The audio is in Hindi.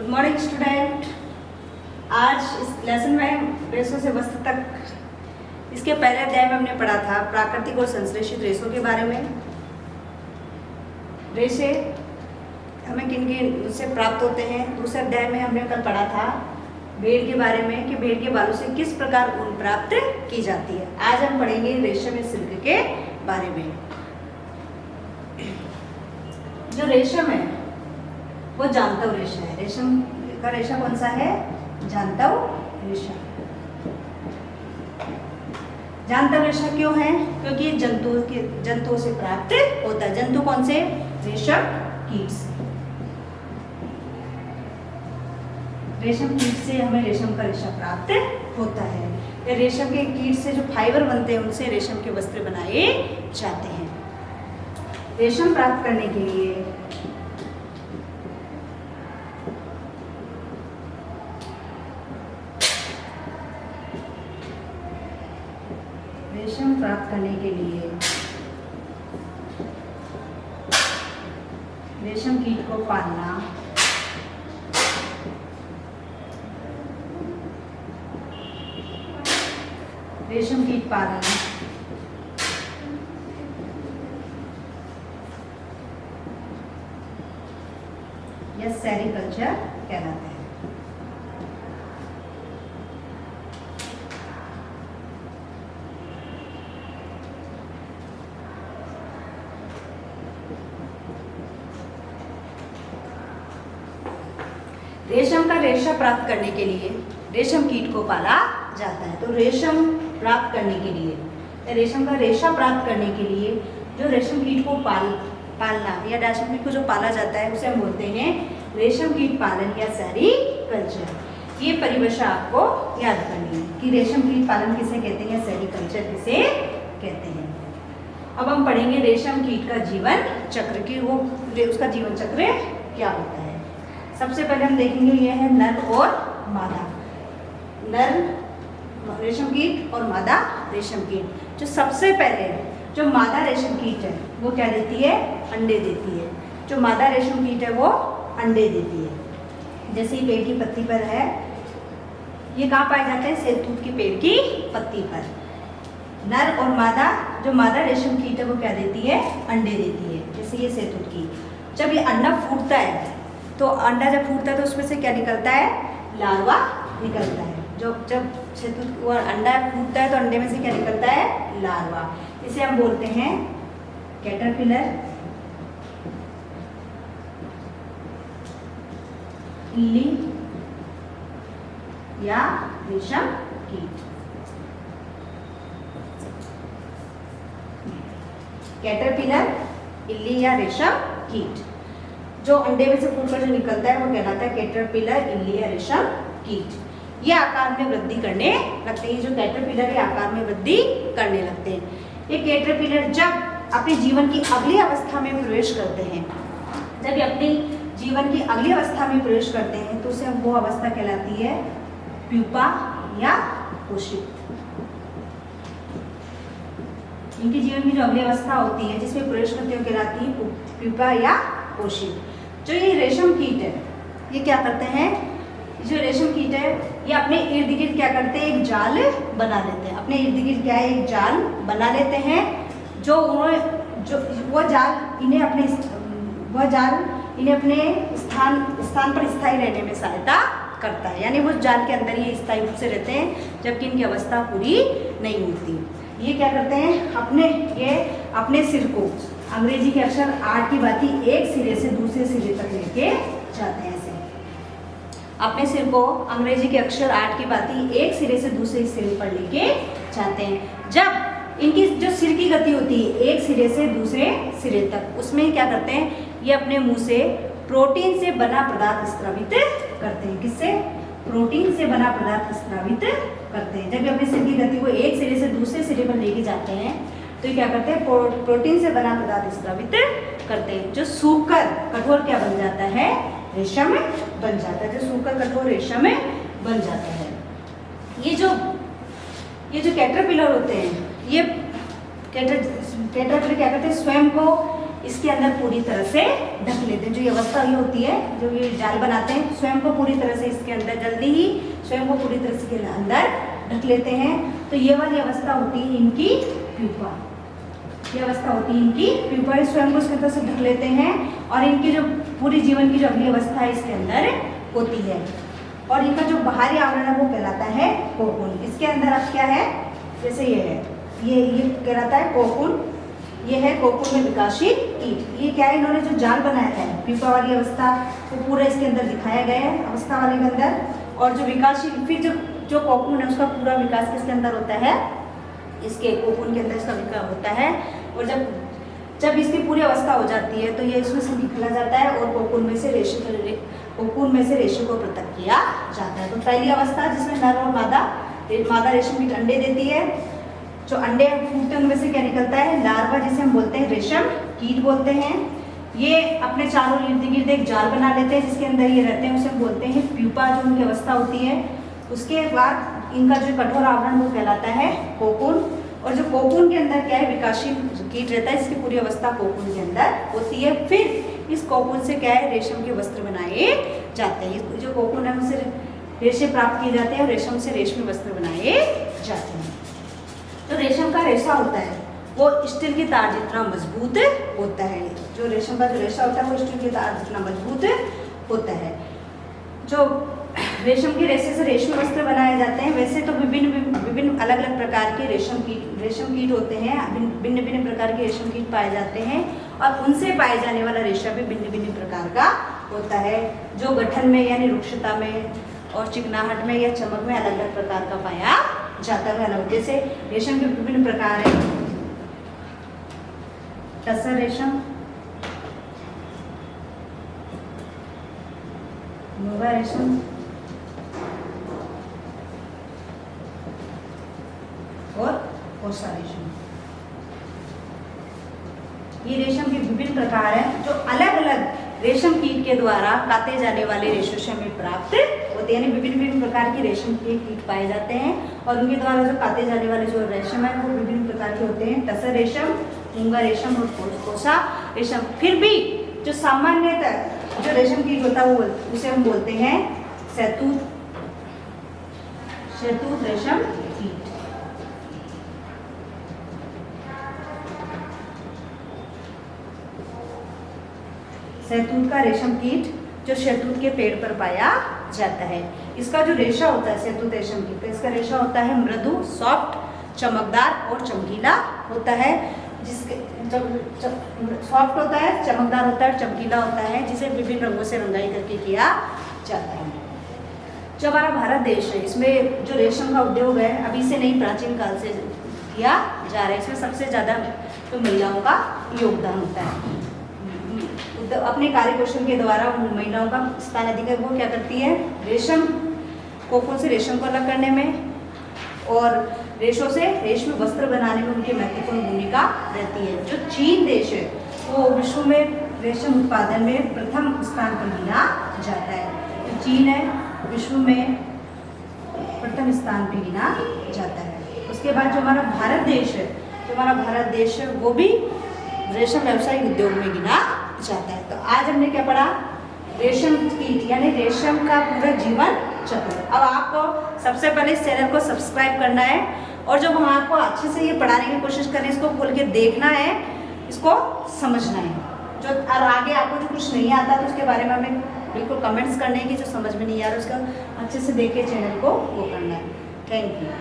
Good morning student. आज इस लेसन में रेशों से वस्तु तक, इसके पहले अध्याय में हमने पढ़ा था प्राकृतिक और संश्लेषित रेशों के बारे में। रेशे हमें किन किन से प्राप्त होते हैं। दूसरे अध्याय में हमने कल पढ़ा था भेड़ के बारे में कि भेड़ के बालों से किस प्रकार ऊन प्राप्त की जाती है। आज हम पढ़ेंगे रेशम सिल्क के बारे में। जो रेशम है वो जानतव रेशा है। रेशम का रेशा कौन सा है? जानतव रेशा। जानतव रेशा क्यों है? क्योंकि ये जंतुओं से प्राप्त होता है। जंतु कौन से? रेशम कीट से। रेशम कीट से हमें रेशम का रेशा प्राप्त होता है। ये रेशम के कीट से जो फाइबर बनते हैं उनसे रेशम के वस्त्र बनाए जाते हैं। रेशम प्राप्त करने के लिए रेशम कीट को पालना, रेशम कीट पालन या सेरीकल्चर कहलाता है। रेशम का रेशा प्राप्त करने के लिए रेशम कीट को पाला जाता है। तो रेशम प्राप्त करने के लिए, रेशम का रेशा प्राप्त करने के लिए जो रेशम कीट को पालना या रेशम कीट को जो पाला जाता है उसे हम बोलते हैं रेशम कीट पालन या सेरीकल्चर। ये परिभाषा आपको याद करनी है कि रेशम कीट पालन किसे कहते हैं या सेरीकल्चर किसे कहते हैं। अब हम पढ़ेंगे रेशम कीट का जीवन चक्र की उसका जीवन चक्र क्या होता है। सबसे पहले हम देखेंगे ये है नर और मादा। नर रेशम कीट और मादा रेशम कीट। जो सबसे पहले जो मादा रेशम कीट है वो क्या देती है? अंडे देती है। जो मादा रेशम कीट है वो अंडे देती है। जैसे ये पेड़ की पत्ती पर है, ये कहाँ पाए जाते हैं? सेतूत की पेड़ की पत्ती पर। नर और मादा, जो मादा रेशम कीट है वो क्या देती है? अंडे देती है। जैसे ये सेतूत की, जब ये अंडा फूटता है तो अंडा जब फूटता है तो उसमें से क्या निकलता है? लार्वा निकलता है। जब सेतूत वो अंडा फूटता है तो अंडे में से क्या निकलता है? लार्वा। इसे हम बोलते हैं कैटरपिलर, इल्ली या रेशम कीट। कैटरपिलर, इल्ली या रेशम कीट। जो अंडे में से फूटकर जो निकलता है वो कहलाता है कैटरपिलर, इल्ली या रेशम कीट। ये आकार में वृद्धि करने लगते हैं। जो कैटरपिलर है आकार में वृद्धि करने लगते हैं। ये कैटरपिलर जब अपने जीवन की अगली अवस्था में प्रवेश करते हैं, जब ये अपनी जीवन की अगली अवस्था में प्रवेश करते हैं तो उसे वो अवस्था कहलाती है प्यूपा या कोशित। इनके जीवन की जो अगली अवस्था होती है जिसमें प्रवेश करते हैं कहलाती है प्यूपा या कोशित। जो ये रेशम कीट है ये क्या करते हैं? जो रेशम कीट है ये अपने इर्द गिर्द क्या करते हैं? एक जाल बना लेते हैं। अपने इर्द गिर्द क्या है? एक जाल बना लेते हैं। वो जाल इन्हें अपने स्थान पर स्थायी रहने में सहायता करता है। यानी वो जाल के अंदर ये स्थायी रूप से रहते हैं जबकि इनकी अवस्था पूरी नहीं होती। ये क्या करते हैं? अपने सिर को अंग्रेजी के अक्षर 8 की भांति एक सिरे से दूसरे सिरे तक लेके जाते हैं। ऐसे अपने सिर को अंग्रेजी के अक्षर 8 की भांति एक सिरे से दूसरे सिरे पर लेके जाते हैं। जब इनकी जो सिर की गति होती है एक सिरे से दूसरे सिरे तक, उसमें क्या करते हैं? ये अपने मुंह से प्रोटीन से बना पदार्थ स्रावित करते हैं। किससे? प्रोटीन से बना पदार्थ स्रावित करते हैं। जब ये अपने सिर की गति को एक सिरे से दूसरे सिरे पर लेके जाते हैं तो ये क्या करते हैं? प्रोटीन से बना पदार्थ स्रावित करते हैं। जो सूखकर कठोर क्या बन जाता है? रेशम बन जाता है। जो सूखकर कठोर रेशम बन जाता है। ये जो कैटरपिलर होते हैं ये कैटरपिलर क्या करते हैं? स्वयं को इसके अंदर पूरी तरह से ढक लेते हैं। जो ये अवस्था ये होती है, जो ये जाल बनाते हैं, स्वयं को पूरी तरह से इसके अंदर जल्दी ही स्वयं को पूरी तरह से के अंदर ढक लेते हैं। तो ये वाली अवस्था होती है इनकी प्यूपा। ये अवस्था होती है इनकी प्यूपा, स्वयं को इसके अंदर से ढक लेते हैं और इनकी जो पूरी जीवन की जो अगली अवस्था है इसके अंदर होती है। और इनका जो बाहरी आवरण है वो कहलाता है कोकून। इसके अंदर अब क्या है, जैसे ये है, ये कहलाता है कोकून। ये है कोकून में विकासशील कीट। ये क्या है, इन्होंने जो जाल बनाया है प्यूपा वाली अवस्था वो पूरा इसके अंदर दिखाया गया है अवस्था वाले के अंदर। और जो विकासशील फिर जो कोकून है उसका पूरा विकास किसके अंदर होता है, इसके कोकून के अंदर इसका विकास होता है। और जब इसकी पूरी अवस्था हो जाती है तो ये इसमें से निकला जाता है और कोकून में से रेशे को पृथक किया जाता है। तो पहली अवस्था जिसमें नर और मादा रेशम कीट अंडे देती है। जो अंडे फूटते हैं उनमें से क्या निकलता है, लार्वा, जिसे हम बोलते हैं रेशम कीट बोलते हैं। ये अपने चारों इर्द गिर्द एक जाल बना लेते हैं जिसके अंदर ये रहते हैं, उसे हम बोलते हैं प्यूपा, जो उनकी अवस्था होती है। उसके बाद इनका जो कठोर आवरण वो कहलाता है कोकून। और जो कोकून के अंदर क्या है, विकासशील कीट रहता है, इसकी पूरी अवस्था कोकून के अंदर होती है। फिर इस कोकून से क्या है, रेशम के वस्त्र बनाए जाते हैं। जो कोकून है उससे रेशे प्राप्त किए जाते हैं और रेशम से रेशमी वस्त्र बनाए जाते हैं। जो रेशम का रेशा होता है वो स्टील की तार जितना मजबूत होता है। जो रेशम का जो रेशा होता है वो स्टील की तार जितना मजबूत होता है। जो रेशम के रेशे से रेशमी वस्त्र बनाए जाते हैं। वैसे तो विभिन्न अलग अलग प्रकार के रेशम कीट होते हैं। भिन्न भिन्न प्रकार के रेशम कीट पाए जाते हैं और उनसे पाए जाने वाला रेशा भी भिन्न भिन्न प्रकार का होता है। जो गठन में यानी रुक्षता में और चिकनाहट में या चमक में अलग अलग प्रकार का पाया जाता है। जैसे रेशम के विभिन्न प्रकार है, टसर रेशम, मोगा रेशम और कोसा रेशम। ये रेशम के विभिन्न प्रकार हैं जो अलग अलग रेशम कीट के द्वारा काटे जाने वाले रेशों से हमें प्राप्त होते हैं। यानी विभिन्न प्रकार के रेशम के कीट पाए जाते हैं और उनके द्वारा जो काटे जाने वाले जो रेशम है वो विभिन्न प्रकार के होते हैं। टसर रेशम, मूंगा रेशम और कोसा रेशम। फिर भी जो सामान्यतः जो रेशम कीट होता है वो उसे हम बोलते हैं शहतूत रेशम कीट। शहतूत का रेशम कीट जो शहतूत के पेड़ पर पाया जाता है। इसका जो रेशा होता है शहतूत रेशम कीट का, इसका रेशा होता है मृदु, सॉफ्ट, चमकदार और चमकीला होता है। जिसके सॉफ्ट होता है, चमकदार होता है, चमकीला होता है, जिसे विभिन्न रंगों से रंगाई करके किया जाता है। जो हमारा भारत देश है इसमें जो रेशम का उद्योग है अभी से नहीं, प्राचीन काल से किया जा रहा है। इसमें सबसे ज़्यादा तो महिलाओं का योगदान होता है। अपने कार्य कौशल के द्वारा महिलाओं का स्थान अधिक है। वो क्या करती है, रेशम कोकून से रेशम को अलग करने में और रेशों से रेशमी वस्त्र बनाने में उनकी महत्वपूर्ण भूमिका रहती है। जो चीन देश है वो विश्व में रेशम उत्पादन में प्रथम स्थान पर गिना जाता है। जो चीन है विश्व में प्रथम स्थान पर गिना जाता है। उसके बाद जो हमारा भारत देश है वो भी रेशम व्यवसायिक उद्योग में गिना जाता है। तो आज हमने क्या पढ़ा, रेशम कीट यानी रेशम का पूरा जीवन चक्र। अब आपको सबसे पहले इस चैनल को सब्सक्राइब करना है और जब हम आपको अच्छे से ये पढ़ाने की कोशिश करें, इसको खोल के देखना है, इसको समझना है। जो और आगे आपको जो कुछ नहीं आता तो उसके बारे में हमें बिल्कुल कमेंट्स करने की, जो समझ में नहीं आ रहा उसका अच्छे से देख के चैनल को वो करना है। Thank you.